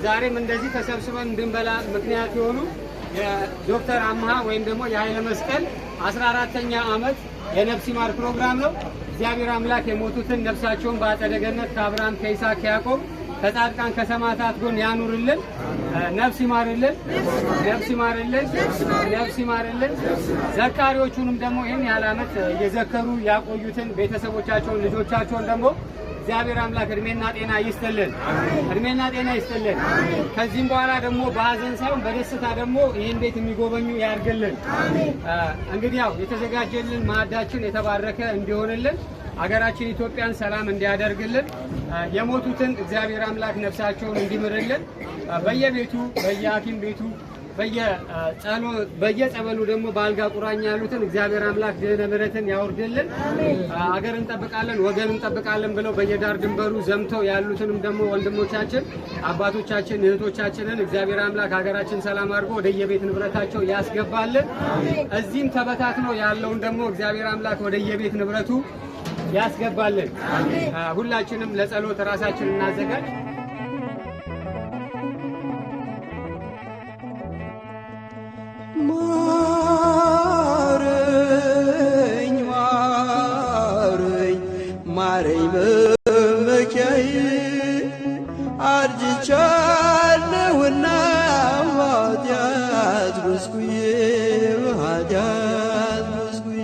ዛሬም እንደዚህ ተሰብስበን እንድንበላ ምክንያት የሆኑ የዶክተር አምሃ ወይም ደግሞ የኃይለ መስቀል 14ኛ ዓመት የነፍስ ይማር ፕሮግራም ነው። እግዚአብሔር አምላክ የሞቱትን ነፍሳቸውን በአጸደ ገነት ከአብርሃም ከይስሐቅ ከያዕቆብ ከጻድቃን ከሰማዕታት ጎን ያኑርልን። ነፍስ ይማርልን፣ ነፍስ ይማርልን፣ ነፍስ ይማርልን። ዘካሪዎቹንም ደግሞ ይህን ያህል ዓመት እየዘከሩ ያቆዩትን ቤተሰቦቻቸውን ልጆቻቸውን ደግሞ እግዚአብሔር አምላክ እድሜና ጤና ይስጥልን፣ እድሜና ጤና ይስጥልን። ከዚህም በኋላ ደግሞ በሐዘን ሳይሆን በደስታ ደግሞ ይህን ቤት የሚጎበኙ ያርግልን። እንግዲህ ያው የተዘጋጀልን ማዕዳችን የተባረከ እንዲሆንልን፣ አገራችን ኢትዮጵያን ሰላም እንዲያደርግልን፣ የሞቱትን እግዚአብሔር አምላክ ነፍሳቸውን እንዲምርልን፣ በየቤቱ በየሐኪም ቤቱ በየጸበሉ ደግሞ በአልጋ ቁራኛ ያሉትን እግዚአብሔር አምላክ ድህነ ምሕረትን ያወርድልን። አገር እንጠብቃለን ወገን እንጠብቃለን ብለው በየዳር ድንበሩ ዘምተው ያሉትንም ደግሞ ወንድሞቻችን አባቶቻችን እህቶቻችንን እግዚአብሔር አምላክ ሀገራችን ሰላም አድርጎ ወደየቤት ንብረታቸው ያስገባልን። እዚህም ተበታትኖ ያለውን ደግሞ እግዚአብሔር አምላክ ወደየቤት ንብረቱ ያስገባልን። ሁላችንም ለጸሎት ራሳችን እናዘጋጅ። ማረኝ ማረኝ ማረኝ መመኪያዬ አርጅቻለሁና ኃጢአት በዝኩዬ በኃጢአት በዝኩዬ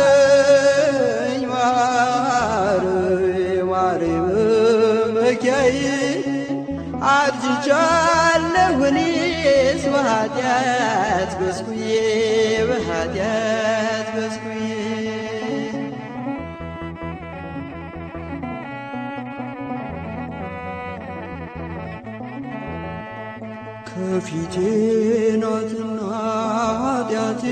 ማረኝ ማረኝ ማረኝ መመኪያዬ አርጅቻለሁ እኔስ በኃጢአት በዝኩዬ በኃጢአት በዝኩዬ ከፊቴ ናትና ኃጢአቴ